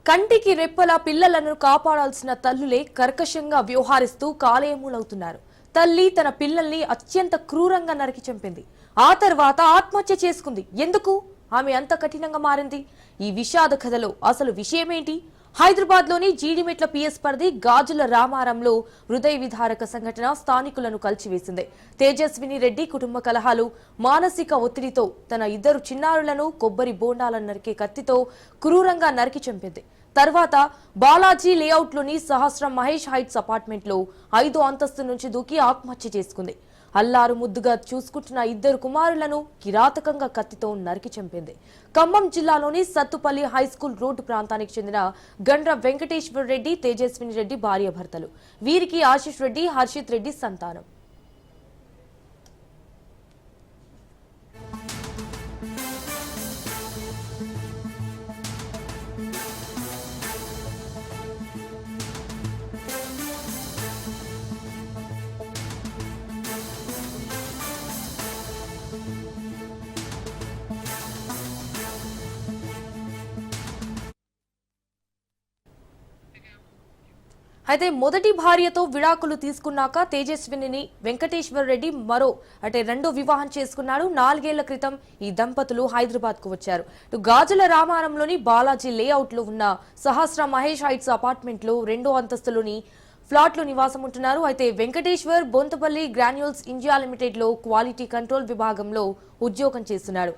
కంటికి రెప్పలా పిల్లలను కాపాడాల్సిన తల్లులే కర్కశంగా వ్యవహరిస్తూ కాలేయమూలవుతున్నారు. తల్లి తన పిల్లల్ని అత్యంత క్రూరంగా నరికి చంపింది. ఆ తర్వాత ఆత్మహత్య చేసుకుంది. ఎందుకు ఆమె అంత కఠినంగా మారింది? ఈ విషాద కథలో అసలు విషయమేంటి? హైదరాబాద్లోని జీడిమెట్ల పిఎస్ పరిధి గాజుల రామారంలో హృదయ విదారక సంఘటన స్థానికులను కలిచివేసింది. తేజస్విని రెడ్డి కుటుంబ కలహాలు, మానసిక ఒత్తిడితో తన ఇద్దరు చిన్నారులను కొబ్బరి బోండాలను నరికే కత్తితో క్రూరంగా నరికి చంపింది. తర్వాత బాలాజీ లేఅవుట్లోని సహస్రం మహేష్ హైట్స్ అపార్ట్మెంట్లో 5వ అంతస్తు నుంచి దూకి ఆత్మహత్య చేసుకుంది. అల్లారు ముద్దుగా చూసుకుంటున్న ఇద్దరు కుమారులను కిరాతకంగా కత్తితో నరికి చంపింది. ఖమ్మం జిల్లాలోని సత్తుపల్లి హైస్కూల్ రోడ్డు ప్రాంతానికి చెందిన గండ్ర వెంకటేశ్వర రెడ్డి, తేజస్విని రెడ్డి భార్యాభర్తలు. వీరికి ఆశిష్ రెడ్డి, హర్షిత్ రెడ్డి సంతానం. అయితే మొదటి భార్యతో విడాకులు తీసుకున్నాక తేజస్విని వెంకటేశ్వర రెడ్డి రెండో వివాహం చేసుకున్నాడు. 4 ఏళ్ల క్రితం ఈ దంపతులు హైదరాబాద్ కు వచ్చారు. గాజుల రామారంలోని బాలాజీ లేఅవుట్ లో ఉన్న సహస్ర మహేష్ హైట్స్ అపార్ట్మెంట్ లో 2వ అంతస్తులోని ఫ్లాట్ లో నివాసం ఉంటున్నారు. అయితే Venkateshwar Bonthapalli granules India limited లో క్వాలిటీ కంట్రోల్ విభాగంలో ఉద్యోగం చేస్తున్నాడు.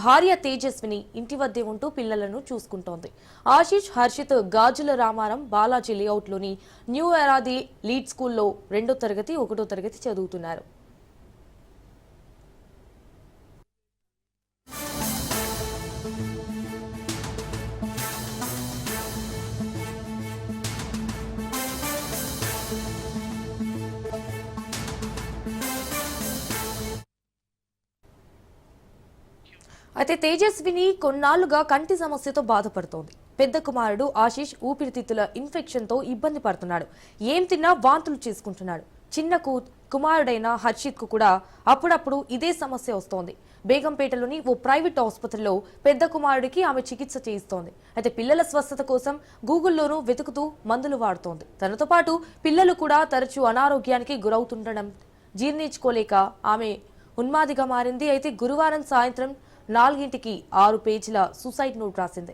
భార్య తేజస్విని ఇంటి వద్దే ఉంటూ పిల్లలను చూసుకుంటోంది. ఆశిష్, హర్షిత్ గాజుల రామారం బాలాజీ లేఅవుట్ లోని న్యూ ఎరాది లీడ్ స్కూల్లో 2వ తరగతి, 1వ తరగతి చదువుతున్నారు. అయితే తేజస్విని కొన్నాళ్లుగా కంటి సమస్యతో బాధపడుతోంది. పెద్ద కుమారుడు ఆశిష్ ఊపిరితిత్తుల ఇన్ఫెక్షన్ తో ఇబ్బంది పడుతున్నాడు. ఏం తిన్నా వాంతులు చేసుకుంటున్నాడు. చిన్న కుమారుడైన హర్షిత్ కు కూడా అప్పుడప్పుడు ఇదే సమస్య వస్తోంది. బేగంపేటలోని ఓ ప్రైవేట్ ఆసుపత్రిలో పెద్ద కుమారుడికి ఆమె చికిత్స చేయిస్తోంది. అయితే పిల్లల స్వస్థత కోసం గూగుల్లోనూ వెతుకుతూ మందులు వాడుతోంది. తనతో పాటు పిల్లలు కూడా తరచూ అనారోగ్యానికి గురవుతుండడం జీర్ణించుకోలేక ఆమె ఉన్మాదిగా మారింది. అయితే గురువారం సాయంత్రం 4ంటికి 6 పేజీల సూసైడ్ నోట్ రాసింది.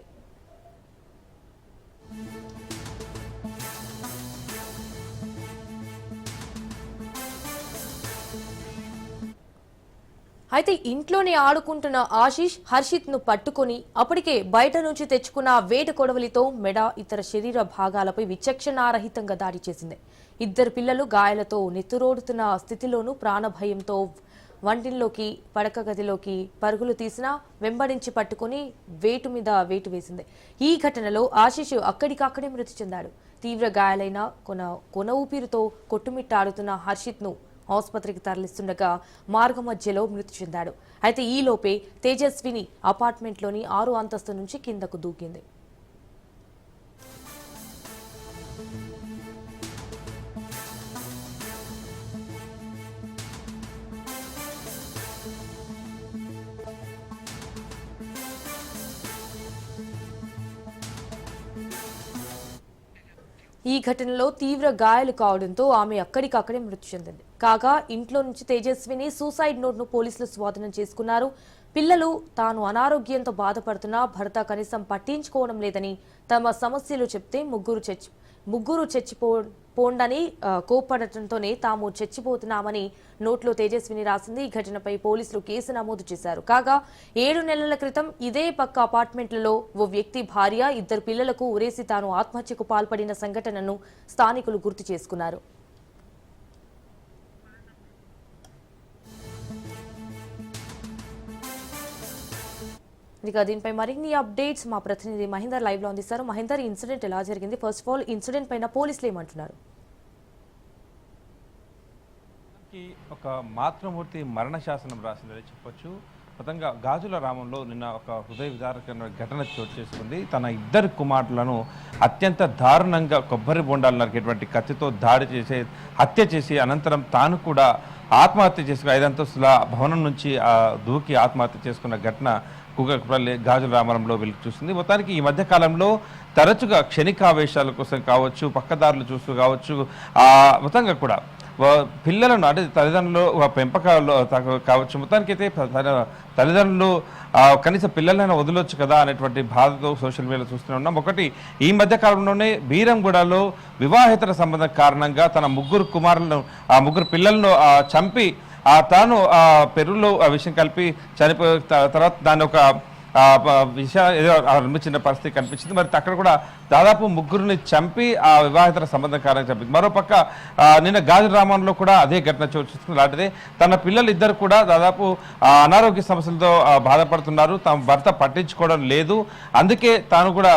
అయితే ఇంట్లోనే ఆడుకుంటున్న ఆశిష్ హర్షిత్ ను పట్టుకుని అప్పటికే బయట నుంచి తెచ్చుకున్న వేట కొడవలితో మెడ, ఇతర శరీర భాగాలపై విచక్షణారహితంగా దాడి చేసింది. ఇద్దరు పిల్లలు గాయాలతో నెత్తురోడుతున్న స్థితిలోనూ ప్రాణభయంతో వంటిల్లోకి, పడక గదిలోకి పరుగులు తీసినా వెంబడించి పట్టుకుని వేటు మీద వేటు వేసింది. ఈ ఘటనలో ఆశిష్ అక్కడికక్కడే మృతి చెందాడు. తీవ్ర గాయాలైన కొన ఊపిరితో కొట్టుమిట్టాడుతున్న హర్షిత్ ను ఆసుపత్రికి తరలిస్తుండగా మార్గ మధ్యలో మృతి చెందాడు. అయితే ఈలోపే తేజస్విని అపార్ట్మెంట్లోని 6వ అంతస్తు నుంచి కిందకు దూకింది. ఈ ఘటనలో తీవ్ర గాయాలు కావడంతో ఆమె అక్కడికక్కడే మృతి చెందింది. కాగా ఇంట్లో నుంచి తేజస్విని సూసైడ్ నోట్ ను పోలీసులు స్వాధీనం చేసుకున్నారు. పిల్లలు తాను అనారోగ్యంతో బాధపడుతున్నా భర్త కనీసం పట్టించుకోవడం లేదని, తమ సమస్యలు చెప్తే ముగ్గురు చచ్చిపోండని కోప్పడటంతోనే తాము చచ్చిపోతున్నామని నోట్లో తేజస్విని రాసింది. ఈ ఘటనపై పోలీసులు కేసు నమోదు చేశారు. కాగా 7 నెలల క్రితం ఇదే పక్క అపార్ట్మెంట్లలో ఓ వ్యక్తి భార్య, 2 పిల్లలకు ఉరేసి తాను ఆత్మహత్యకు పాల్పడిన సంఘటనను స్థానికులు గుర్తు చేసుకున్నారు. ఇక దీనిపై మరిన్ని అప్డేట్స్ మా ప్రతినిధి మహేందర్ లైవ్ లో అందిస్తారు. మహేందర్, ఇన్సిడెంట్ ఎలా జరిగింది? ఫస్ట్ ఆఫ్ ఆల్ ఇన్సిడెంట్ పైన పోలీసులు ఏమంటున్నారు? ఒక మాతృమూర్తి మరణ శాసనం రాసిందని చెప్పొచ్చు. మొత్తంగా గాజుల రామంలో నిన్న ఒక హృదయ విదారకమైన ఘటన చోటు చేసుకుంది. తన 2 కుమారులను అత్యంత దారుణంగా కొబ్బరి బొండాలు నరికేటువంటి కత్తితో హత్య చేసి అనంతరం తాను కూడా ఆత్మహత్య చేసుకుని 5 అంతస్తుల భవనం నుంచి దూకి ఆత్మహత్య చేసుకున్న ఘటన కూకట్పల్లి గాజుల రామారంలో వెలుగు చూస్తుంది. మొత్తానికి ఈ మధ్య కాలంలో తరచుగా క్షణికావేశాల కోసం కావచ్చు, పక్కదారులు చూస్తూ కావచ్చు, మొత్తంగా కూడా పిల్లలను అంటే తల్లిదండ్రులు పెంపకాల్లో కావచ్చు, మొత్తానికి అయితే తల్లిదండ్రులు కనీసం పిల్లలైనా వదలొచ్చు కదా అనేటువంటి బాధతో సోషల్ మీడియాలో చూస్తూనే ఉన్నాం. ఒకటి ఈ మధ్య కాలంలోనే బీరంగూడలో వివాహేతర సంబంధం కారణంగా తన ముగ్గురు కుమారులను ముగ్గురు పిల్లలను చంపి తాను పెరుగులో విషయం కలిపి చనిపోయిన తర్వాత దాన్ని ఒక ఏదో నిర్మించిన పరిస్థితి కనిపించింది. మరి అక్కడ కూడా దాదాపు ముగ్గురిని చంపి వివాహేతర సంబంధం కారణంగా చంపింది. మరోపక్క నిన్న గాజుల రామంలో కూడా అదే ఘటన చోటు చేసుకుంది. అలాంటిదే తన పిల్లలు ఇద్దరు కూడా దాదాపు అనారోగ్య సమస్యలతో బాధపడుతున్నారు. తమ భర్త పట్టించుకోవడం లేదు, అందుకే తాను కూడా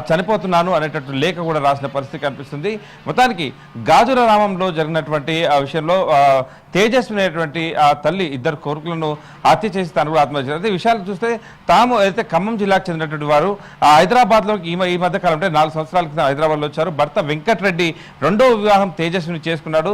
చనిపోతున్నాను అనేటట్టు లేఖ కూడా రాసిన పరిస్థితి కనిపిస్తుంది. మొత్తానికి గాజుల రామంలో జరిగినటువంటి ఆ విషయంలో తేజస్వి అనేటువంటి ఆ తల్లి ఇద్దరు కొడుకులను హత్య చేసి తాను కూడా ఆత్మహత్య. అదే విషయాలు చూస్తే తాము అయితే ఖమ్మం జిల్లాకు చెందినటువంటి వారు హైదరాబాద్లో ఈ మధ్య కాలం అంటే 4 సంవత్సరాల క్రితం హైదరాబాద్లో వచ్చారు. భర్త వెంకటరెడ్డి రెండో వివాహం తేజస్విని చేసుకున్నాడు.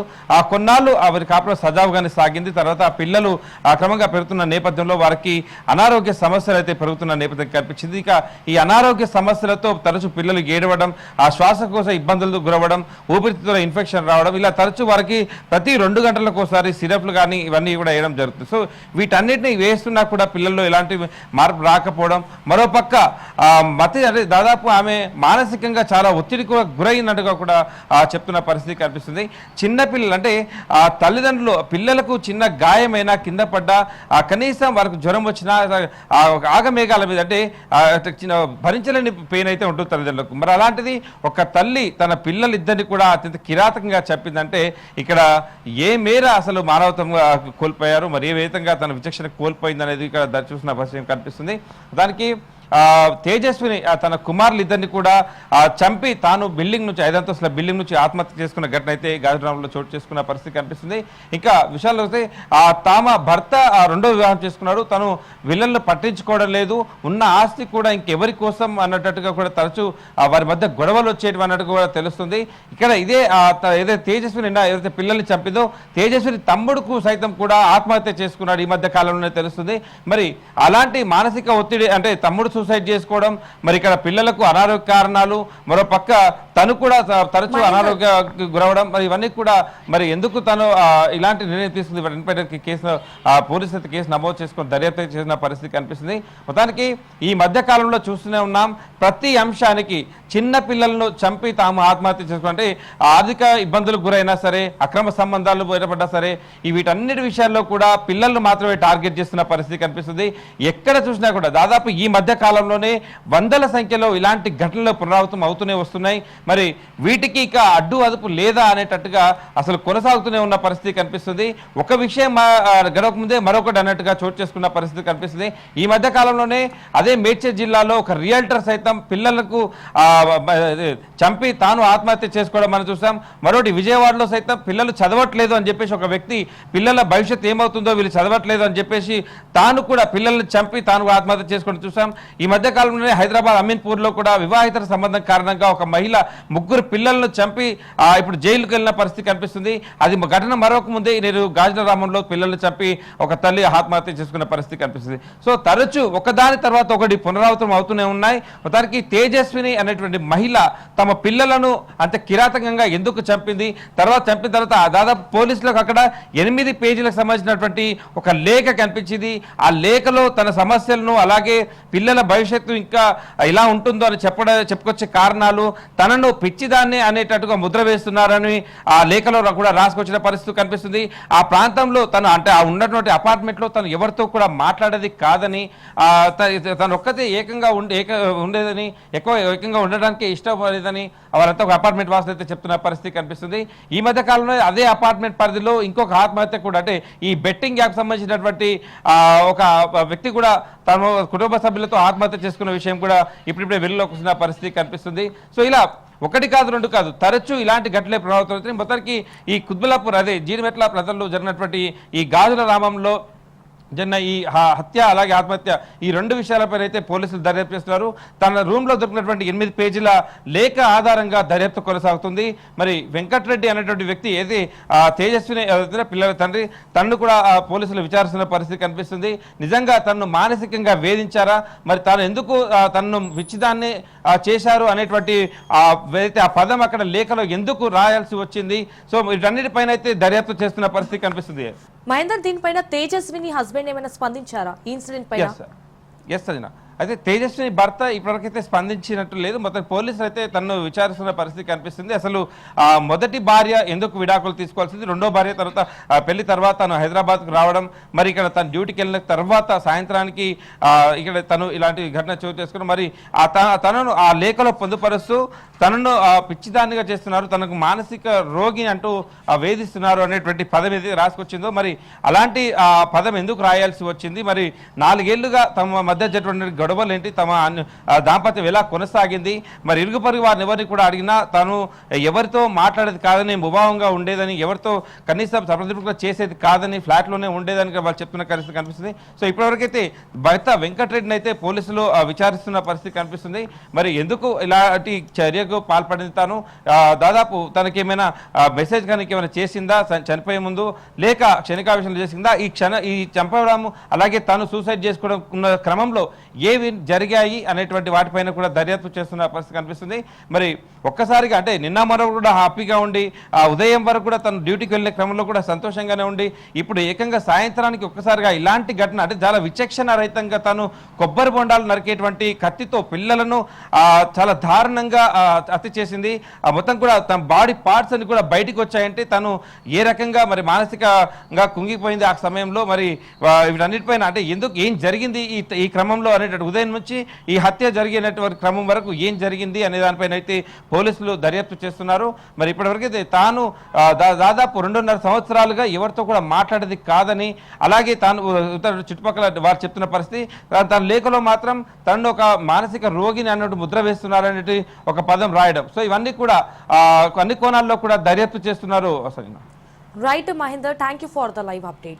కొన్నాళ్ళు వారి కాపురం సజావుగానే సాగింది. తర్వాత ఆ పిల్లలు క్రమంగా పెరుగుతున్న నేపథ్యంలో వారికి అనారోగ్య సమస్యలు అయితే పెరుగుతున్న నేపథ్యం కనిపించింది. ఇక ఈ అనారోగ్య సమస్యలతో తరచు పిల్లలు ఏడవడం, శ్వాసకోశ ఇబ్బందులకు గురవడం, ఊపిరితిత్తుల ఇన్ఫెక్షన్ రావడం, ఇలా తరచు వారికి ప్రతి 2 గంటలకు ఒకసారి సిరప్లు కానీ ఇవన్నీ కూడా వేయడం జరుగుతుంది. సో వీటన్నిటిని వేస్తున్నా కూడా పిల్లల్లో ఎలాంటి మార్పు రాకపోవడం, మరోపక్క మతి అంటే దాదాపు ఆమె మానసికంగా చాలా ఒత్తిడికి గురైనట్టుగా కూడా చెప్తున్న పరిస్థితి కనిపిస్తుంది. చిన్నపిల్లలు అంటే తల్లిదండ్రులు పిల్లలకు చిన్న గాయమైనా కింద పడ్డా కనీసం వారికి జ్వరం వచ్చినా ఆగమేఘాల మీద అంటే చిన్న భరించలేని పెయిన్ అయితే ఉంటుంది తల్లిదండ్రులకు. మరి అలాంటిది ఒక తల్లి తన పిల్లలిద్దరిని కూడా అత్యంత కిరాతకంగా చెప్పిందంటే ఇక్కడ ఏ మేర అసలు మానవతంగా కోల్పోయారు, మరి ఏ విధంగా తన విచక్షణ కోల్పోయింది అనేది ఇక్కడ చూసిన పరిస్థితి కనిపిస్తుంది. దానికి తేజస్విని తన కుమారులు ఇద్దరిని కూడా చంపి తాను బిల్డింగ్ నుంచి 5 అంతస్తుల బిల్డింగ్ నుంచి ఆత్మహత్య చేసుకున్న ఘటన అయితే గాజురామంలో చోటు చేసుకున్న పరిస్థితి కనిపిస్తుంది. ఇంకా విషయాల్లో వస్తే తమ భర్త రెండో వివాహం చేసుకున్నాడు, తను విల్లలను పట్టించుకోవడం లేదు, ఉన్న ఆస్తి కూడా ఇంకెవరి కోసం అన్నట్టుగా కూడా తరచూ వారి మధ్య గొడవలు వచ్చేటివి అన్నట్టు కూడా తెలుస్తుంది. ఇక్కడ ఇదే ఏదైతే తేజస్విని ఏదైతే పిల్లల్ని చంపిందో తేజస్విని తమ్ముడుకు సైతం కూడా ఆత్మహత్య చేసుకున్నాడు ఈ మధ్య కాలంలోనే తెలుస్తుంది. మరి అలాంటి మానసిక ఒత్తిడి అంటే తమ్ముడు సూసైడ్ చేసుకోవడం, మరి ఇక్కడ పిల్లలకు అనారోగ్య కారణాలు, మరో పక్క తను కూడా తరచూ అనారోగ్య గురవడం, మరి ఇవన్నీ కూడా మరి ఎందుకు తను ఇలాంటి నిర్ణయం తీసుకుంది కేసు పోలీసులు కేసు నమోదు చేసుకుని దర్యాప్తు చేసిన పరిస్థితి కనిపిస్తుంది. మొత్తానికి ఈ మధ్య కాలంలో చూస్తూనే ఉన్నాం, ప్రతి అంశానికి చిన్న పిల్లలను చంపి తాము ఆత్మహత్య చేసుకుంటే ఆర్థిక ఇబ్బందులకు గురైనా సరే, అక్రమ సంబంధాలు బయటపడ్డా సరే, వీటన్నిటి విషయాల్లో కూడా పిల్లలను మాత్రమే టార్గెట్ చేస్తున్న పరిస్థితి కనిపిస్తుంది. ఎక్కడ చూసినా కూడా దాదాపు ఈ మధ్య కాలంలోనే వందల సంఖ్యలో ఇలాంటి ఘటనలు పునరావృతం అవుతూనే వస్తున్నాయి. మరి వీటికి ఇక అడ్డు అదుపు లేదా అనేటట్టుగా అసలు కొనసాగుతూనే ఉన్న పరిస్థితి కనిపిస్తుంది. ఒక విషయం గడవక ముందే మరొకటి అన్నట్టుగా చోటు చేసుకున్న పరిస్థితి కనిపిస్తుంది. ఈ మధ్య కాలంలోనే అదే మేడ్చల్ జిల్లాలో ఒక రియల్టర్ సైతం పిల్లలకు చంపి తాను ఆత్మహత్య చేసుకోవడం మనం చూసాం. మరొకటి విజయవాడలో సైతం పిల్లలు చదవట్లేదు అని చెప్పేసి ఒక వ్యక్తి పిల్లల భవిష్యత్తు ఏమవుతుందో వీళ్ళు చదవట్లేదు అని చెప్పేసి తాను కూడా పిల్లల్ని చంపి తాను ఆత్మహత్య చేసుకోవడం చూసాం. ఈ మధ్య కాలంలోనే హైదరాబాద్ అమీన్పూర్లో కూడా వివాహితర సంబంధం కారణంగా ఒక మహిళ 3 పిల్లలను చంపి ఇప్పుడు జైలుకు వెళ్ళిన పరిస్థితి కనిపిస్తుంది. అది ఘటన మరొక ముందే నేను గాజుల రామంలో పిల్లల్ని చంపి ఒక తల్లి ఆత్మహత్య చేసుకున్న పరిస్థితి కనిపిస్తుంది. సో తరచూ ఒకదాని తర్వాత ఒకటి పునరావృతం అవుతూనే ఉన్నాయి. మొత్తానికి తేజస్విని అనేటువంటి మహిళ తమ పిల్లలను అంత కిరాతకంగా ఎందుకు చంపింది, చంపిన తర్వాత దాదాపు పోలీసులకు అక్కడ 8 పేజీలకు సంబంధించినటువంటి ఒక లేఖ కనిపించింది. ఆ లేఖలో తన సమస్యలను అలాగే పిల్లల భవిష్యత్తు ఇంకా ఇలా ఉంటుందో అని చెప్పుకొచ్చే కారణాలు, తనను పిచ్చిదాన్ని అనేటట్టుగా ముద్ర వేస్తున్నారని ఆ లేఖలో కూడా రాసుకొచ్చిన పరిస్థితి కనిపిస్తుంది. ఆ ప్రాంతంలో తను అంటే ఉన్నటువంటి అపార్ట్మెంట్లో తను ఎవరితో కూడా మాట్లాడేది కాదని, తను ఒక్కతే ఏకంగా ఉండేదని, ఏకంగా ఉండడానికి ఇష్టపడేదని వారంతా ఒక అపార్ట్మెంట్ వాసులు అయితే చెప్తున్న పరిస్థితి కనిపిస్తుంది. ఈ మధ్య కాలంలో అదే అపార్ట్మెంట్ పరిధిలో ఇంకొక ఆత్మహత్య కూడా అంటే ఈ బెట్టింగ్ యాప్ సంబంధించినటువంటి ఒక వ్యక్తి కూడా తన కుటుంబ సభ్యులతో ఆత్మహత్య చేసుకున్న విషయం కూడా ఇప్పుడిప్పుడే వెలుగులోకి వస్తున్న పరిస్థితి కనిపిస్తుంది. సో ఇలా 1 కాదు 2 కాదు తరచూ ఇలాంటి ఘటనలే ప్రభావితం అవుతున్నాయి. మొత్తానికి ఈ కుత్బుల్లాపూర్ అదే జీడిమెట్ల ప్రజల్లో జరిగినటువంటి ఈ గాజుల రామంలో జన్న ఈ హత్య అలాగే ఆత్మహత్య ఈ రెండు విషయాలపై అయితే పోలీసులు దర్యాప్తు చేస్తున్నారు. తన రూమ్ లో దొరికినటువంటి 8 పేజీల లేఖ ఆధారంగా దర్యాప్తు కొనసాగుతుంది. మరి వెంకటరెడ్డి అనేటువంటి వ్యక్తి ఏది తేజస్విని పిల్లల తండ్రి తనను కూడా పోలీసులు విచారిస్తున్న పరిస్థితి కనిపిస్తుంది. నిజంగా తనను మానసికంగా వేధించారా, మరి తాను ఎందుకు తనను విచ్చిదాన్ని చేశారు అనేటువంటి ఆ పదం అక్కడ లేఖలో ఎందుకు రాయాల్సి వచ్చింది. సో వీటన్నిటిపైన అయితే దర్యాప్తు చేస్తున్న పరిస్థితి కనిపిస్తుంది. మహేందర్, దీనిపైన తేజస్విని హస్బెండ్ ఏమైనా స్పందించారా ఈ ఇన్సిడెంట్ పైన? ఎస్ సజన, అయితే తేజస్విని భర్త ఇప్పటివరకైతే స్పందించినట్టు లేదు. మొత్తం పోలీసులు అయితే తనను విచారిస్తున్న పరిస్థితి కనిపిస్తుంది. అసలు మొదటి భార్య ఎందుకు విడాకులు తీసుకోవాల్సింది, రెండో భార్య తర్వాత పెళ్లి తర్వాత తను హైదరాబాద్కు రావడం, మరి ఇక్కడ తను డ్యూటీకి వెళ్ళిన తర్వాత సాయంత్రానికి ఇక్కడ తను ఇలాంటి ఘటన చోటు చేసుకుని మరి తనను ఆ లేఖలో పొందుపరుస్తూ తనను పిచ్చిదానిగా చేస్తున్నారు, తనకు మానసిక రోగిని అంటూ వేధిస్తున్నారు అనేటువంటి పదం ఏది రాసుకొచ్చిందో మరి అలాంటి పదం ఎందుకు రాయాల్సి వచ్చింది, మరి 4 ఏళ్లుగా తమ మధ్య జరిగినటువంటి గొడవలు ఏంటి, తమ దాంపత్యం ఎలా కొనసాగింది, మరి ఇరుగు పొరుగు వారిని ఎవరిని కూడా అడిగినా తను ఎవరితో మాట్లాడేది కాదని, ముభావంగా ఉండేదని, ఎవరితో కనీసం సంప్రదింపుగా చేసేది కాదని, ఫ్లాట్లోనే ఉండేదని వాళ్ళు చెప్తున్న పరిస్థితి కనిపిస్తుంది. సో ఇప్పటివరకైతే భర్త వెంకటరెడ్డిని అయితే పోలీసులు విచారిస్తున్న పరిస్థితి కనిపిస్తుంది. మరి ఎందుకు ఇలాంటి చర్యకు పాల్పడింది, తాను దాదాపు తనకేమైనా మెసేజ్ కానీ ఏమైనా చేసిందా చనిపోయే ముందు, లేక క్షణికావేశంలో చేసిందా, ఈ చంపడం అలాగే తాను సూసైడ్ చేసుకున్న క్రమంలో ఏవి జరిగాయి అనేటువంటి వాటిపైన కూడా దర్యాప్తు చేస్తున్న పరిస్థితి కనిపిస్తుంది. మరి ఒక్కసారిగా అంటే నిన్న మరొక కూడా హ్యాపీగా ఉండి ఉదయం వరకు కూడా తను డ్యూటీకి వెళ్ళే క్రమంలో కూడా సంతోషంగానే ఉండి ఇప్పుడు ఏకంగా సాయంత్రానికి ఒక్కసారిగా ఇలాంటి ఘటన అంటే చాలా విచక్షణ రహితంగా తను కొబ్బరి బొండాలు నరికేటువంటి కత్తితో పిల్లలను చాలా దారుణంగా హత్య చేసింది. మొత్తం కూడా తన బాడీ పార్ట్స్ అని కూడా బయటికి వచ్చాయంటే తను ఏ రకంగా మరి మానసికంగా కుంగిపోయింది ఆ సమయంలో. మరి వీటన్నిటిపైన అంటే ఎందుకు ఏం జరిగింది ఈ క్రమంలో అనేటువంటి ఉదయం నుంచి ఈ హత్య జరిగినటువంటి క్రమం వరకు ఏం జరిగింది అనే దానిపైన అయితే పోలీసులు దర్యాప్తు చేస్తున్నారు. మరి ఇప్పటివరకైతే తాను దాదాపు 2.5 సంవత్సరాలుగా ఎవరితో కూడా మాట్లాడేది కాదని, అలాగే తాను చుట్టుపక్కల వారు చెప్తున్న పరిస్థితి, తన లేఖలో మాత్రం తను ఒక మానసిక రోగిని అన్నట్టు ముద్ర వేస్తున్నారనేది ఒక పదం రాయడం. సో ఇవన్నీ కూడా అన్ని కోణాల్లో కూడా దర్యాప్తు చేస్తున్నారు. Right Mahender, thank you for the live updates.